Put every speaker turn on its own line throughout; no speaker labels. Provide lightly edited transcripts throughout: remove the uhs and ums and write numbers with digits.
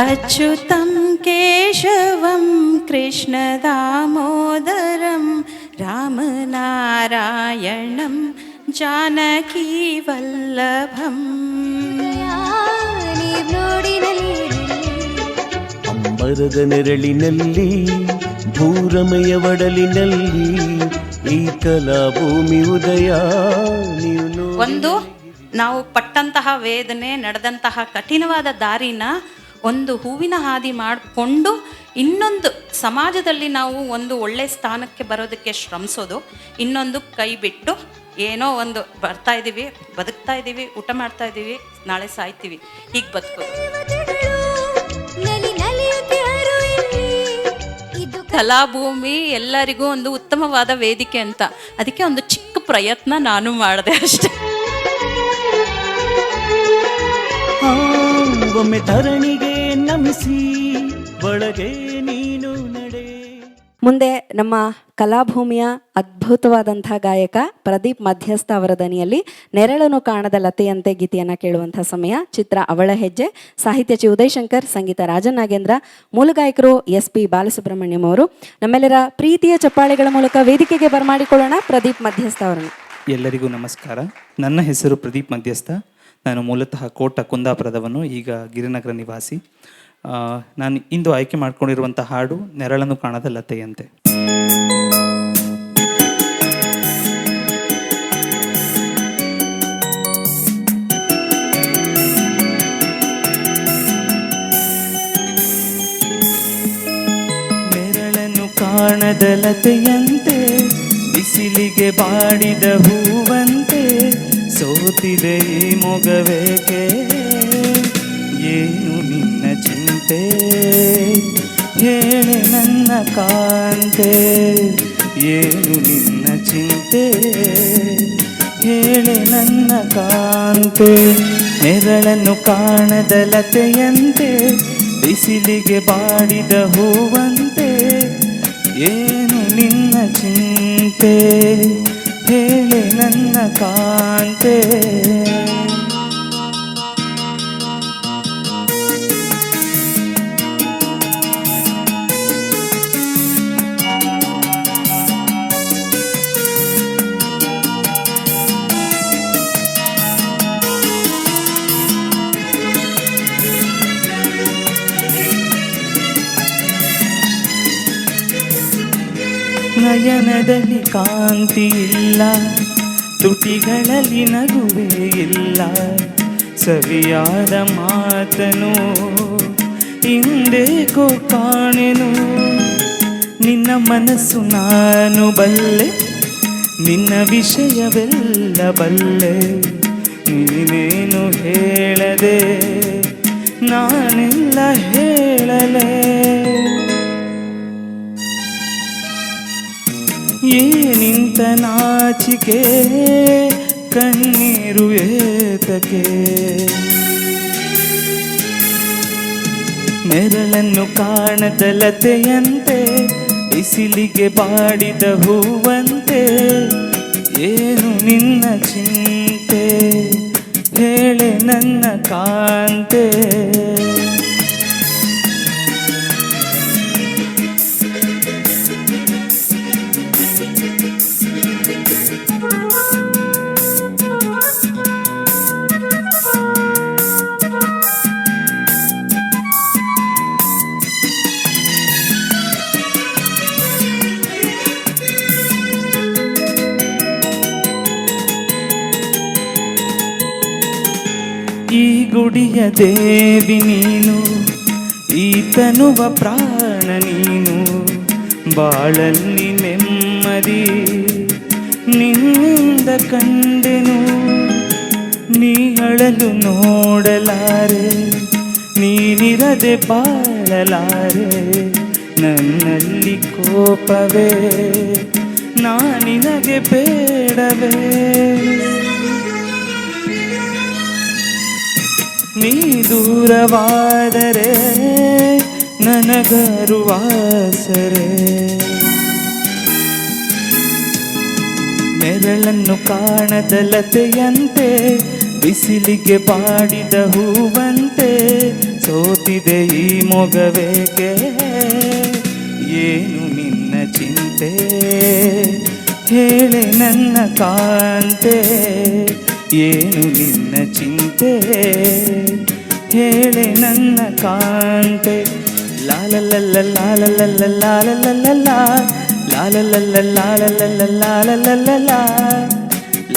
अच्युतं केशवं कृष्णदामोदरं रामनारायणं जानकीवल्लभं.
ಅಂಬರದ ನೆರಳಿನಲ್ಲಿ ಭೂರಮೆಯ ಒಡಲಿನಲ್ಲಿ ಈ ಕಲಾಭೂಮಿ ಉದಯ ನೀವು.
ಒಂದು ನಾವು ಪಟ್ಟಂತಹ ವೇದನೆ, ನಡೆದಂತಹ ಕಠಿಣವಾದ ದಾರಿನ ಒಂದು ಹೂವಿನ ಹಾದಿ ಮಾಡಿಕೊಂಡು ಇನ್ನೊಂದು ಸಮಾಜದಲ್ಲಿ ನಾವು ಒಂದು ಒಳ್ಳೆ ಸ್ಥಾನಕ್ಕೆ ಬರೋದಕ್ಕೆ ಶ್ರಮಿಸೋದು, ಇನ್ನೊಂದು ಕೈ ಬಿಟ್ಟು ಏನೋ ಒಂದು ಬರ್ತಾ ಇದ್ದೀವಿ, ಬದುಕ್ತಾ ಇದ್ದೀವಿ, ಊಟ ಮಾಡ್ತಾ ಇದ್ದೀವಿ, ನಾಳೆ ಸಾಯ್ತೀವಿ, ಹೀಗೆ ಬದುಕೋದು. ಕಲಾಭೂಮಿ ಎಲ್ಲರಿಗೂ ಒಂದು ಉತ್ತಮವಾದ ವೇದಿಕೆ ಅಂತ, ಅದಕ್ಕೆ ಒಂದು ಚಿಕ್ಕ ಪ್ರಯತ್ನ ನಾನು ಮಾಡಿದೆ ಅಷ್ಟೇ.
ಒಮ್ಮೆ ಧರಣಿಗೆ ನಮಿಸಿ ಒಳಗೆ ನೀನು ನಡೆ.
ಮುಂದೆ ನಮ್ಮ ಕಲಾಭೂಮಿಯ ಅದ್ಭುತವಾದಂತಹ ಗಾಯಕ ಪ್ರದೀಪ್ ಮಧ್ಯಸ್ಥ ಅವರ ದನಿಯಲ್ಲಿ ನೆರಳನ್ನು ಕಾಣದ ಲತೆಯಂತೆ ಗೀತೆಯನ್ನು ಕೇಳುವಂತಹ ಸಮಯ. ಚಿತ್ರ ಅವಳ ಹೆಜ್ಜೆ, ಸಾಹಿತ್ಯ ಚಿ ಉದಯಶಂಕರ್, ಸಂಗೀತ ರಾಜನಾಗೇಂದ್ರ, ಮೂಲ ಗಾಯಕರು SP ಬಾಲಸುಬ್ರಹ್ಮಣ್ಯಂ ಅವರು. ನಮ್ಮೆಲ್ಲರ ಪ್ರೀತಿಯ ಚಪ್ಪಾಳೆಗಳ ಮೂಲಕ ವೇದಿಕೆಗೆ ಬರಮಾಡಿಕೊಳ್ಳೋಣ ಪ್ರದೀಪ್ ಮಧ್ಯಸ್ಥ ಅವರನ್ನು.
ಎಲ್ಲರಿಗೂ ನಮಸ್ಕಾರ. ನನ್ನ ಹೆಸರು ಪ್ರದೀಪ್ ಮಧ್ಯಸ್ಥ. ನಾನು ಮೂಲತಃ ಕೋಟ ಕುಂದಾಪುರದವನು, ಈಗ ಗಿರಿನಗರ ನಿವಾಸಿ. ನಾನು ಇಂದು ಆಯ್ಕೆ ಮಾಡಿಕೊಂಡಿರುವಂಥ ಹಾಡು ನೆರಳನ್ನು ಕಾಣದ ಲತೆಯಂತೆ. ನೆರಳನ್ನು ಕಾಣದ ಲತೆಯಂತೆ ಬಿಸಿಲಿಗೆ ಬಾಡಿದ ಹೂವಂತೆ ಸೋತಿದೆ ಈ ಮೊಗವೇಕೆ, ಏನು ನಿನ್ನ ಚಿಂತೆ, ಹೇಳೆ ನನ್ನ ಕಾಂತೆ, ಏನು ನಿನ್ನ ಚಿಂತೆ, ಹೇಳೆ ನನ್ನ ಕಾಂತೆ. ನೆರಳನ್ನು ಕಾಣದ ಲತೆಯಂತೆ ಬಿಸಿಲಿಗೆ ಬಾಡಿದ ಹೂವಂತೆ, ಏನು ನಿನ್ನ ಚಿಂತೆ, ಹೇಳೆ ನನ್ನ ಕಾಂತೆ. ನಯನದಲ್ಲಿ ಕಾಂತಿ ಇಲ್ಲ, ತುಟಿಗಳಲ್ಲಿ ನಗುವೆ ಇಲ್ಲ, ಸವಿಯಾದ ಮಾತನು ಹಿಂದೇಕೋ ಕಾಣೆನು. ನಿನ್ನ ಮನಸ್ಸು ನಾನು ಬಲ್ಲೆ, ನಿನ್ನ ವಿಷಯವೆಲ್ಲ ಬಲ್ಲೆ, ನೀನೇನು ಹೇಳದೆ ನಾನೆಲ್ಲ ಹೇಳಲೆ. ಏನಿಂತ ನಾಚಿಕೆ ಕಣ್ಣೀರು ಏತಕೆ, ನೆರಳನ್ನು ಕಾಣದ ಲತೆಯಂತೆ ಬಿಸಿಲಿಗೆ ಬಾಡಿದ ಹೂವಂತೆ, ಏನು ನಿನ್ನ ಚಿಂತೆ, ಹೇಳೆ ನನ್ನ ಕಾಂತೆ. ಈ ಗುಡಿಯ ದೇವಿ ನೀನು, ಈ ತನುವ ಪ್ರಾಣ ನೀನು, ಬಾಳಲ್ಲಿ ನೆಮ್ಮದಿ ನಿನ್ನಿಂದ ಕಂಡೆನು. ನೀ ಅಳಲು ನೋಡಲಾರೆ, ನೀನಿರದೆ ಬಾಳಲಾರೆ, ನನ್ನಲ್ಲಿ ಕೋಪವೇ ನಾನಿನಗೆ ಬೇಡವೇ. ನೀ ದೂರವಾದರೆ ನನಗರುವಾಸರೆ, ನೆರಳನ್ನು ಕಾಣದ ಲತೆಯಂತೆ ಬಿಸಿಲಿಗೆ ಬಾಡಿದ ಹೂವಂತೆ, ಸೋತಿದೆ ಈ ಮೊಗವೇಗೆ ಏನು ನಿನ್ನ ಚಿಂತೆ ಹೇಳೆ ನನ್ನ ಕಾಂತೆ ಏನು ನಿನ್ನ ಚಿಂತೆ ಹೇಳೆ ನನ್ನ ಕಾಂತೆ ಲಾಲಲಲ್ಲ ಲಾಲಲಲ್ಲ ಲಾಲಲಲ್ಲ ಲಾಲಲಲ್ಲ ಲಾಲಲಲ್ಲ ಲಾಲಲಲ್ಲ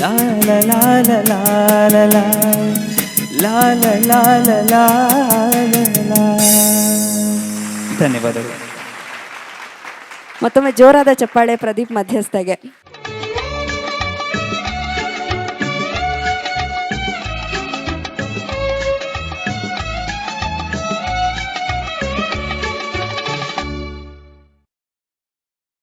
ಲಾಲ ಲಾಲ ಲಾಲ ಲಾಲ ಲಾಲ ಲಾಲ.
ಮತ್ತೊಮ್ಮೆ ಜೋರಾದ ಚಪ್ಪಾಳೆ ಪ್ರದೀಪ್ ಮಧ್ಯಸ್ಥಗೆ.